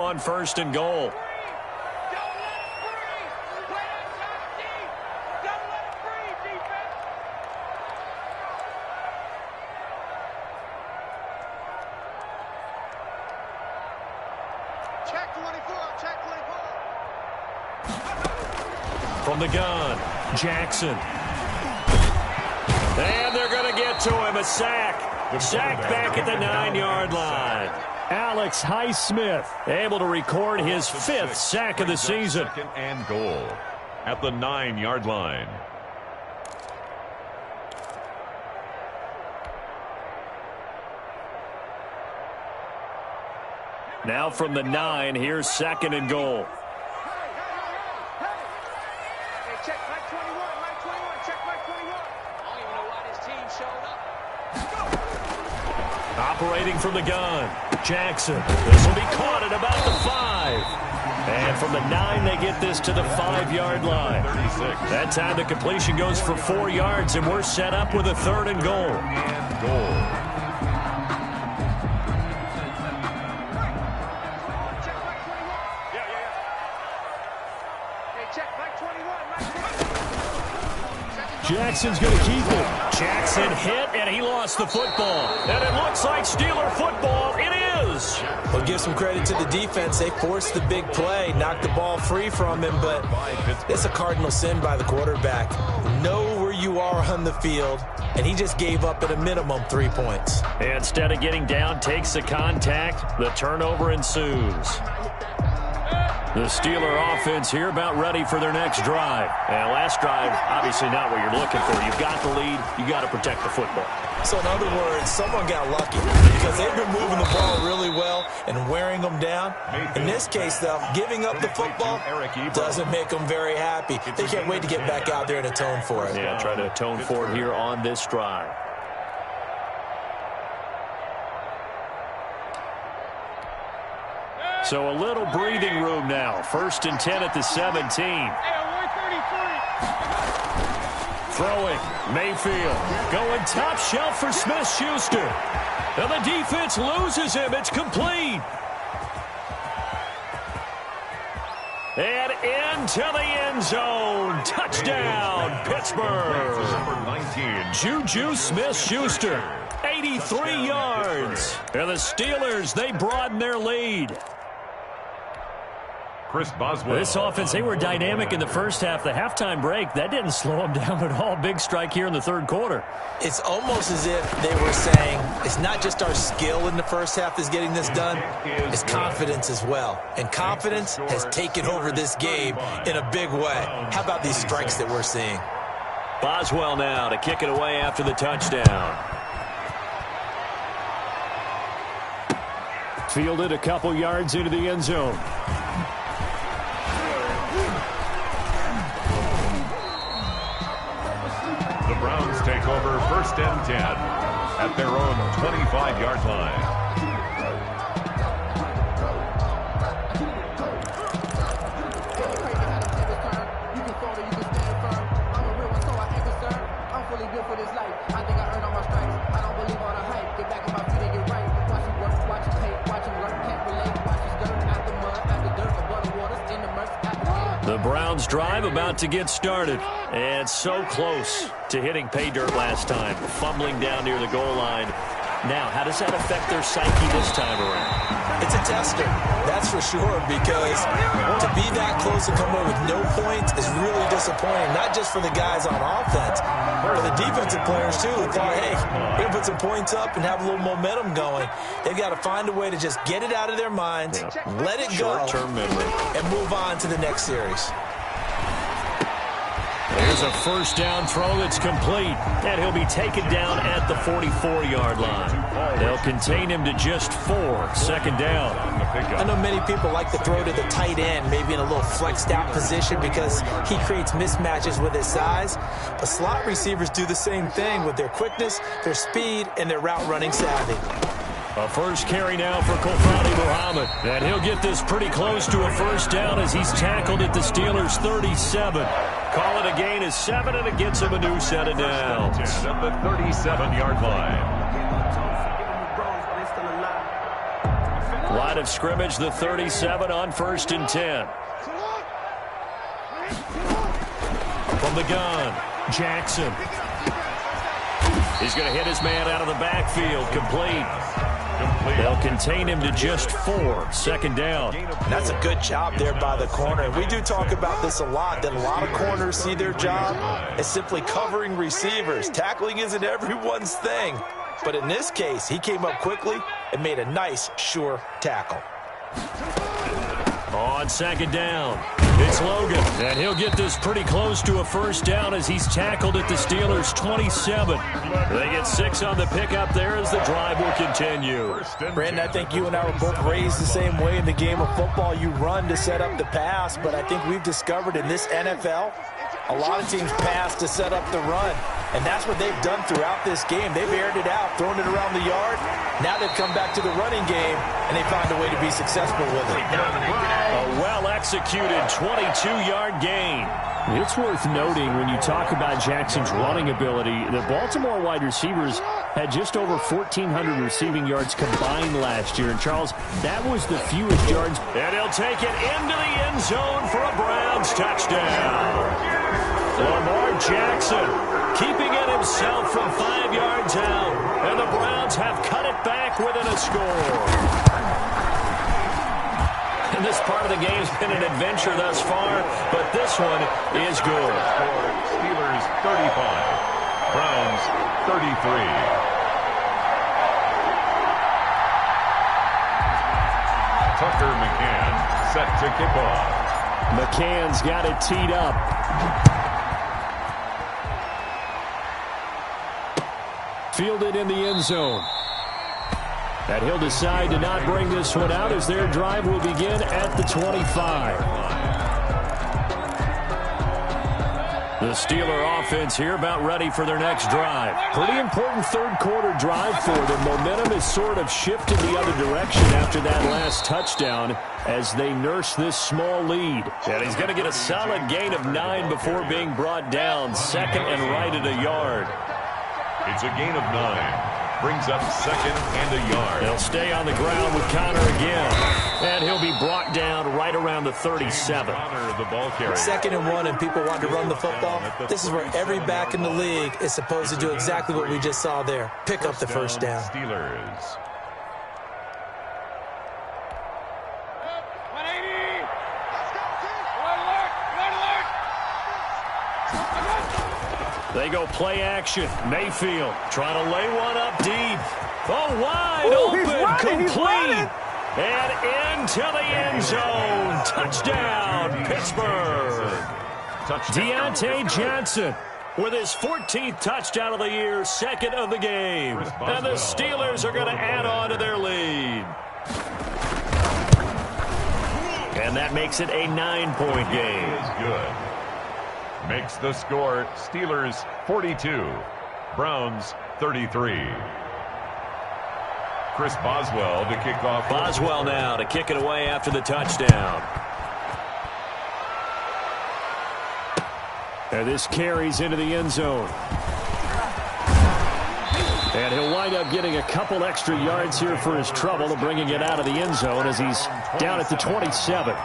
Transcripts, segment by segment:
On first and goal. Check 24, check 24. From the gun, Jackson. And they're going to get to him, a sack. Sack back at the 9-yard line. Alex Highsmith able to record his 5th sack of the season. Second and goal at the 9-yard line. Now from the 9, here's 2nd and goal. Hey, check Mike 21, Mike 21, check Mike 21. I don't even know why this team showed up. Operating from the gun, Jackson. This will be caught at about the 5. And from the 9, they get this to the 5-yard line. 36. That time the completion goes for 4 yards, and we're set up with a 3rd and goal. And goal. Jackson's going to keep it. Jackson hit, and he lost the football. And it looks like Steeler football. It is. Well, give some credit to the defense. They forced the big play, knocked the ball free from him, but it's a cardinal sin by the quarterback. Know where you are on the field, and he just gave up at a minimum 3 points. And instead of getting down, takes the contact. The turnover ensues. The Steeler offense here about ready for their next drive. And last drive, obviously not what you're looking for. You've got the lead. You've got to protect the football. So in other words, someone got lucky because they've been moving the ball really well and wearing them down. In this case, though, giving up the football doesn't make them very happy. They can't wait to get back out there and atone for it. Yeah, try to atone for it here on this drive. So a little breathing room now. 1st and 10 at the 17. Throwing, Mayfield. Going top shelf for Smith-Schuster. And the defense loses him. It's complete. And into the end zone. Touchdown, Pittsburgh. Number 19. Juju Smith-Schuster. 83 yards. And the Steelers, they broaden their lead. Chris Boswell. This offense, they were dynamic in the first half. The halftime break, that didn't slow them down at all. Big strike here in the 3rd quarter. It's almost as if they were saying, it's not just our skill in the first half that's getting this done, it's confidence as well. And confidence has taken over this game in a big way. How about these strikes that we're seeing? Boswell now to kick it away after the touchdown. Fielded a couple yards into the end zone. The Browns take over 1st and 10 at their own 25-yard line. The Browns drive about to get started. And so close to hitting pay dirt last time. Fumbling down near the goal line. Now, how does that affect their psyche this time around? It's a tester, that's for sure, because to be that close and come away with no points is really disappointing, not just for the guys on offense, but the defensive players, too, who thought, hey, we're going to put some points up and have a little momentum going. They've got to find a way to just get it out of their minds, let it go, short-term memory, and move on to the next series. There's a 1st down throw that's complete, and he'll be taken down at the 44-yard line. They'll contain him to just 4, 2nd down. I know many people like to throw to the tight end, maybe in a little flexed out position because he creates mismatches with his size. But slot receivers do the same thing with their quickness, their speed, and their route running savvy. A first carry now for Kofani Muhammad. And he'll get this pretty close to a 1st down as he's tackled at the Steelers' 37. Call it a gain of 7, and it gets him a new set of downs. At the 37-yard line. Line of scrimmage, the 37 on 1st and 10. From the gun, Jackson. He's going to hit his man out of the backfield. Complete. They'll contain him to just 4. 2nd down. That's a good job there by the corner. We do talk about this a lot, that a lot of corners see their job as simply covering receivers. Tackling isn't everyone's thing. But in this case, he came up quickly and made a nice, sure tackle. On 2nd down, it's Logan, and he'll get this pretty close to a 1st down as he's tackled at the Steelers' 27. They get 6 on the pickup there as the drive will continue. Brandon, I think you and I were both raised the same way in the game of football. You run to set up the pass, but I think we've discovered in this NFL, a lot of teams pass to set up the run. And that's what they've done throughout this game. They've aired it out, thrown it around the yard. Now they've come back to the running game, and they found a way to be successful with it. A well-executed 22-yard gain. It's worth noting when you talk about Jackson's running ability, the Baltimore wide receivers had just over 1,400 receiving yards combined last year. And, Charles, that was the fewest yards. And he'll take it into the end zone for a Browns touchdown. Lamar Jackson keeping it himself from 5 yards out. And the Browns have cut it back within a score. And this part of the game's been an adventure thus far, but this one is good. Steelers 35, Browns 33. Tucker McCann set to kick off. McCann's got it teed up. Fielded in the end zone. And he'll decide to not bring this one out as their drive will begin at the 25. The Steeler offense here about ready for their next drive. Pretty important 3rd quarter drive for them. Momentum is sort of shifted the other direction after that last touchdown as they nurse this small lead. And he's going to get a solid gain of 9 before being brought down. 2nd and right at a yard. It's a gain of 9. Brings up 2nd and a yard. They'll stay on the ground with Connor again. And he'll be brought down right around the 37. Connor, the ball carrier. 2nd and 1 and people want to run the football. This is where every back in the league is supposed to do exactly what we just saw there. Pick up the 1st down. Steelers. They go play action. Mayfield trying to lay one up deep. Oh, wide open, complete. And into the end zone. Touchdown, Pittsburgh. Deontay Johnson with his 14th touchdown of the year, 2nd of the game. And the Steelers are going to add on to their lead. And that makes it a 9-point game. Is good. Makes the score Steelers 42, Browns 33. Chris Boswell to kick off. Boswell now to kick it away after the touchdown. And this carries into the end zone. And he'll wind up getting a couple extra yards here for his trouble, bringing it out of the end zone as he's down at the 27.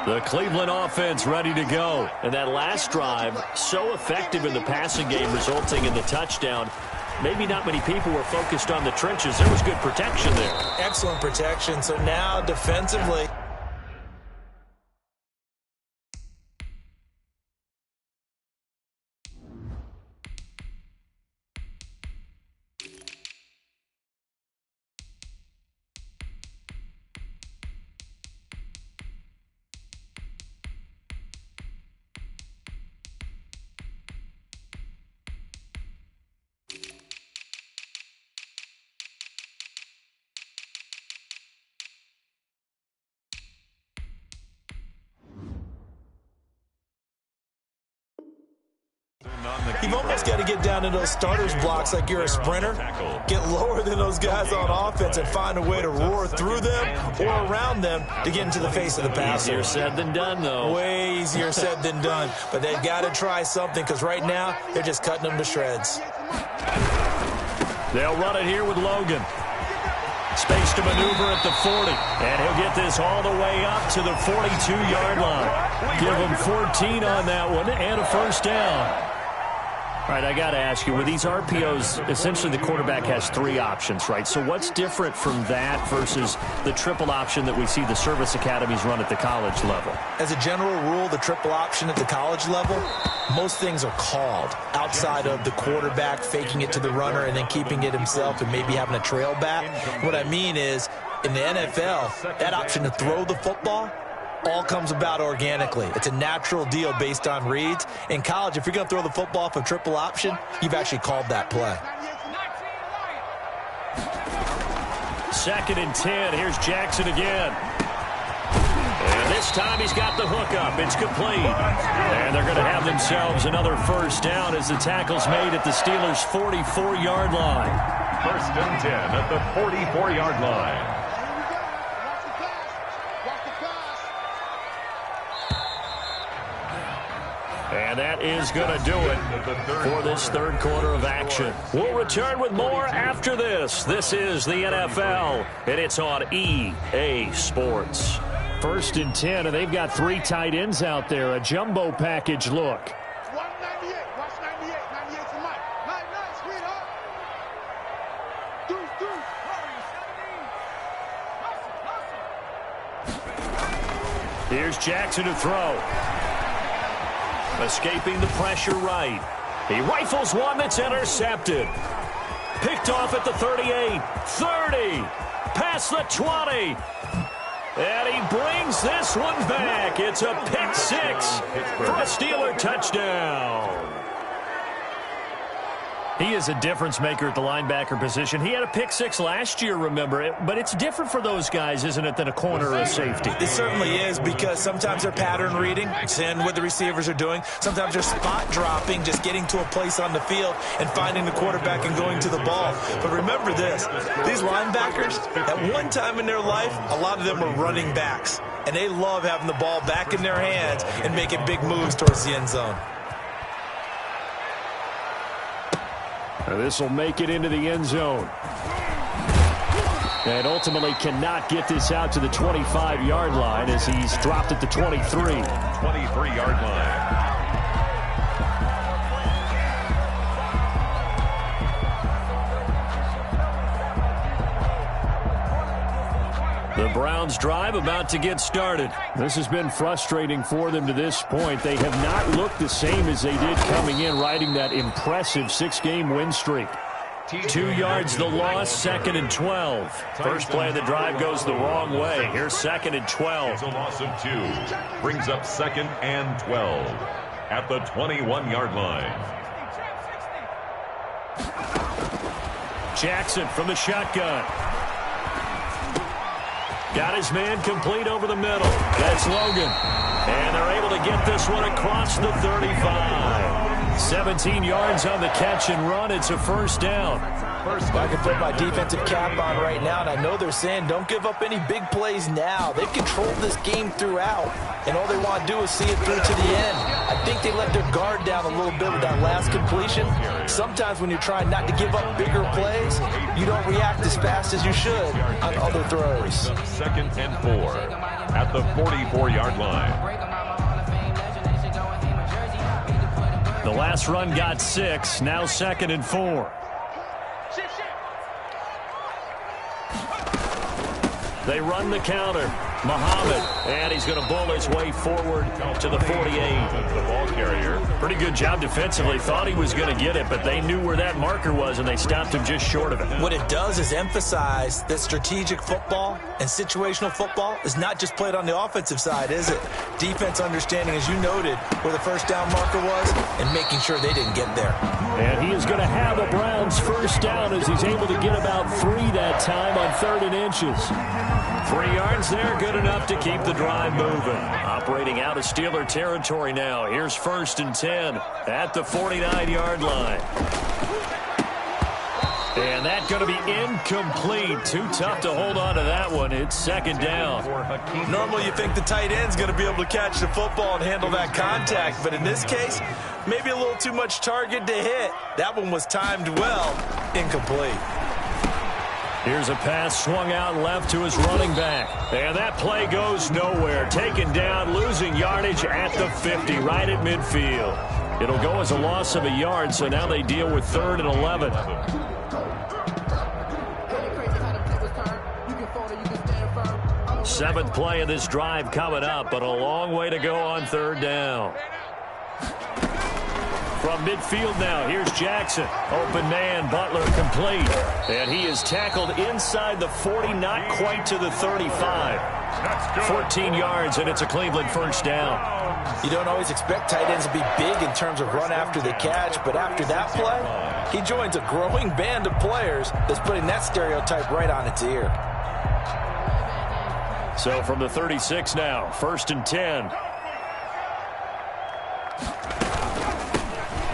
The Cleveland offense ready to go. And that last drive, so effective in the passing game, resulting in the touchdown. Maybe not many people were focused on the trenches. There was good protection there. Excellent protection. So now defensively. You've almost got to get down in those starters blocks like you're a sprinter. Get lower than those guys on offense and find a way to roar through them or around them to get into the face of the passer. Easier said than done, though. Way easier said than done. But they've got to try something because right now they're just cutting them to shreds. They'll run it here with Logan. Space to maneuver at the 40. And he'll get this all the way up to the 42-yard line. Give him 14 on that one and a first down. All right, I got to ask you, with these RPOs, essentially the quarterback has 3 options, right? So what's different from that versus the triple option that we see the service academies run at the college level? As a general rule, the triple option at the college level, most things are called outside of the quarterback faking it to the runner and then keeping it himself and maybe having a trail back. What I mean is, in the NFL, that option to throw the football all comes about organically. It's a natural deal based on reads. In college, if you're going to throw the football for triple option, you've actually called that play. 2nd and 10. Here's Jackson again. And this time he's got the hook up. It's complete. And they're going to have themselves another first down as the tackle's made at the Steelers' 44-yard line. 1st and 10 at the 44-yard line. And that is going to do it for this third quarter of action. We'll return with more after this. This is the NFL, and it's on EA Sports. 1st and 10, and they've got 3 tight ends out there. A jumbo package look. 198. Watch 98. 98 for Mike. Nice, sweetheart. Deuce. Here's Jackson to throw. Escaping the pressure right. He rifles one that's intercepted. Picked off at the 38, 30, past the 20. And he brings this one back. It's a pick 6 for a Steeler touchdown. He is a difference maker at the linebacker position. He had a pick 6 last year, remember it, but it's different for those guys, isn't it, than a corner or a safety? It certainly is, because sometimes they're pattern reading, seeing what the receivers are doing. Sometimes they're spot dropping, just getting to a place on the field and finding the quarterback and going to the ball. But remember this, these linebackers, at one time in their life, a lot of them were running backs, and they love having the ball back in their hands and making big moves towards the end zone. This will make it into the end zone. And ultimately cannot get this out to the 25-yard line as he's dropped at the 23. 23-yard line. The Browns drive about to get started. This has been frustrating for them to this point. They have not looked the same as they did coming in, riding that impressive 6-game win streak. 2 yards the loss, 2nd and 12. First play of the drive goes the wrong way. Here's 2nd and 12. It's a loss of 2. Brings up 2nd and 12 at the 21-yard line. Jackson from the shotgun. Got his man complete over the middle. That's Logan. And they're able to get this one across the 35. 17 yards on the catch and run. It's a first down. I can put my defensive cap on right now, and I know they're saying don't give up any big plays now. They've controlled this game throughout, and all they want to do is see it through to the end. I think they let their guard down a little bit with that last completion. Sometimes when you're trying not to give up bigger plays, you don't react as fast as you should on other throws. 2nd and 4 at the 44-yard line. The last run got 6. Now 2nd and 4. They run the counter. Muhammad, and he's going to bull his way forward to the 48. The ball carrier. Pretty good job defensively. Thought he was going to get it, but they knew where that marker was, and they stopped him just short of it. What it does is emphasize that strategic football and situational football is not just played on the offensive side, is it? Defense understanding, as you noted, where the first down marker was and making sure they didn't get there. And he is going to have a Browns first down as he's able to get about 3 that time on 3rd and inches. 3 yards there, good enough to keep the drive moving. Operating out of Steeler territory now. Here's 1st and 10 at the 49-yard line. And that's going to be incomplete. Too tough to hold on to that one. It's 2nd down. Normally you think the tight end's going to be able to catch the football and handle that contact, but in this case, maybe a little too much target to hit. That one was timed well. Incomplete. Here's a pass swung out left to his running back. And that play goes nowhere. Taken down, losing yardage at the 50, right at midfield. It'll go as a loss of a yard, so now they deal with 3rd and 11. Seventh play of this drive coming up, but a long way to go on 3rd down. From midfield now, here's Jackson. Open man, Butler complete. And he is tackled inside the 40, not quite to the 35. 14 yards, and it's a Cleveland first down. You don't always expect tight ends to be big in terms of run after the catch, but after that play, he joins a growing band of players that's putting that stereotype right on its ear. So from the 36 now, 1st and 10.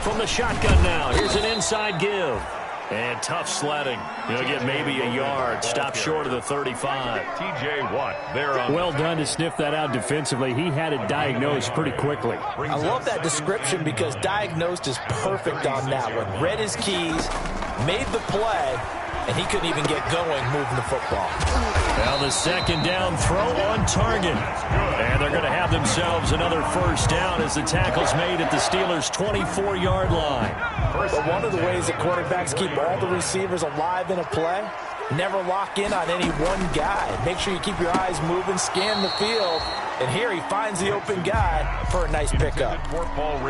From the shotgun now, here's an inside give. And tough sledding. He'll get maybe a yard. Stop short of the 35. T.J. Watt there on. Well done to sniff that out defensively. He had it diagnosed pretty quickly. I love that description because diagnosed is perfect on that one. Read his keys, made the play, and he couldn't even get going moving the football. Now the 2nd down throw on target. And they're going to have themselves another first down as the tackle's made at the Steelers' 24-yard line. But one of the ways that quarterbacks keep all the receivers alive in a play, never lock in on any one guy. Make sure you keep your eyes moving, scan the field. And here he finds the open guy for a nice pickup.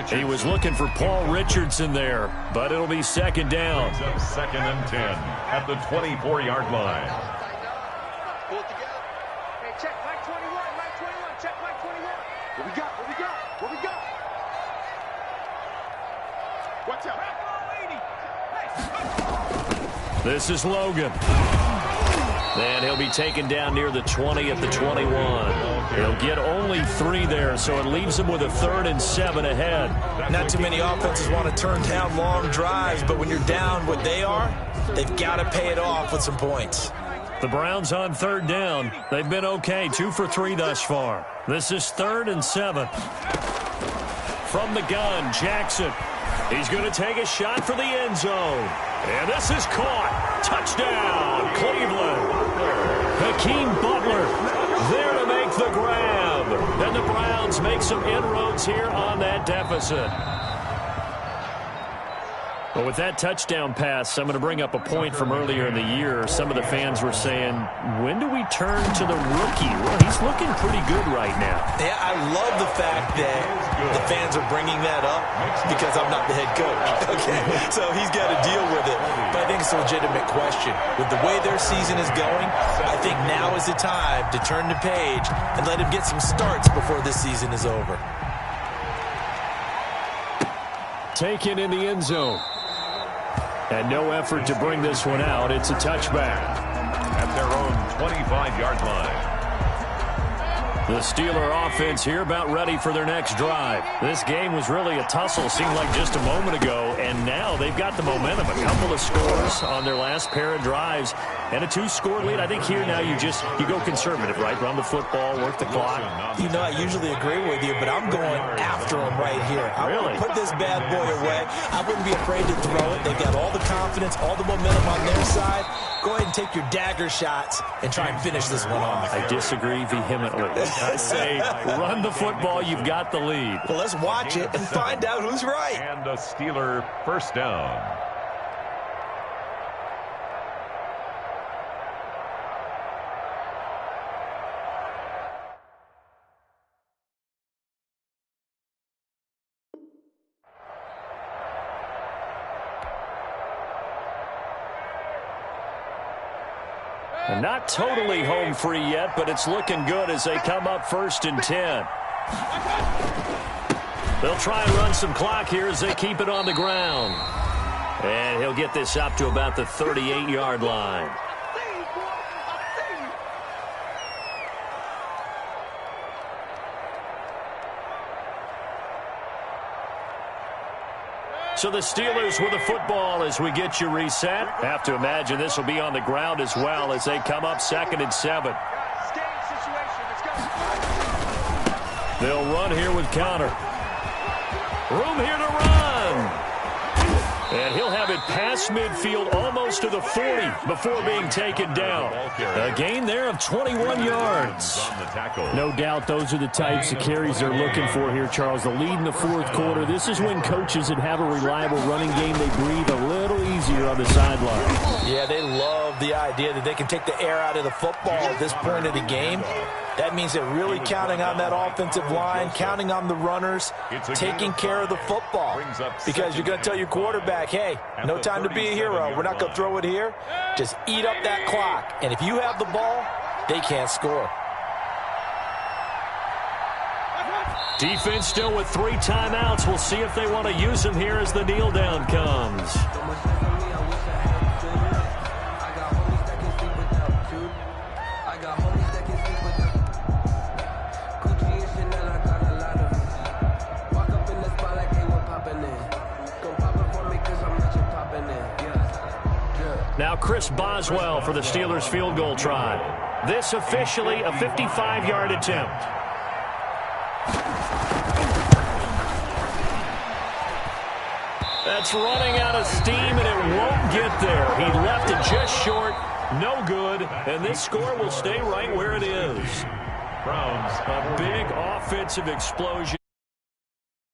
He was looking for Paul Richardson there, but it'll be 2nd down. 2nd and 10 at the 24-yard line. Pull it together. Hey, check Mike 21, Mike 21, check Mike 21. What we got, what we got, what we got? Watch out. This is Logan. And he'll be taken down near the 20 at the 21. He'll get only 3 there, so it leaves him with a 3rd and 7 ahead. Not too many offenses want to turn down long drives, but when you're down what they are, they've got to pay it off with some points. The Browns on 3rd down. They've been okay, 2 for 3 thus far. This is 3rd and 7. From the gun, Jackson. He's going to take a shot for the end zone. And this is caught. Touchdown, Cleveland. Hakeem Butler there to make the grab. And the Browns make some inroads here on that deficit. But with that touchdown pass, I'm going to bring up a point from earlier in the year. Some of the fans were saying, when do we turn to the rookie? Well, he's looking pretty good right now. Yeah, I love the fact that the fans are bringing that up because I'm not the head coach. Okay, so he's got to deal with it. But I think it's a legitimate question. With the way their season is going, I think now is the time to turn the page and let him get some starts before this season is over. Taken in the end zone. And no effort to bring this one out. It's a touchback. At their own 25-yard line. The Steeler offense here about ready for their next drive. This game was really a tussle, seemed like just a moment ago, and now they've got the momentum. A couple of scores on their last pair of drives and a 2-score lead. I think here now you go conservative, right? Run the football, work the clock. You know, I usually agree with you, but I'm going after him right here. I really put this bad boy away. I wouldn't be afraid to throw it. They've got all the confidence, all the momentum on their side. Go ahead and take your dagger shots and try and finish this one off. I disagree vehemently. I say run the football. You've got the lead. Well, let's watch it and find out who's right. And a Steeler first down. And not totally home free yet, but it's looking good as they come up 1st and 10. They'll try and run some clock here as they keep it on the ground. And he'll get this up to about the 38-yard line. So the Steelers with the football as we get you reset. Have to imagine this will be on the ground as well as they come up 2nd and 7. They'll run here with counter. Room here to run. And he'll have it it past midfield, almost to the 40 before being taken down. A gain there of 21 yards. No doubt those are the types of carries they're looking for here, Charles. The lead in the fourth quarter. This is when coaches that have a reliable running game, they breathe a little easier on the sideline. Yeah, they love the idea that they can take the air out of the football at this point of the game. That means they're really counting on that offensive line, counting on the runners, taking care of the football. Because you're going to tell your quarterback, hey, no time to be a hero. We're not going to throw it here. Just eat up that clock. And if you have the ball, they can't score. Defense still with 3 timeouts. We'll see if they want to use them here as the kneel down comes. Now Chris Boswell for the Steelers field goal try. This officially a 55-yard attempt. That's running out of steam, and it won't get there. He left it just short. No good. And this score will stay right where it is. Browns, a big offensive explosion.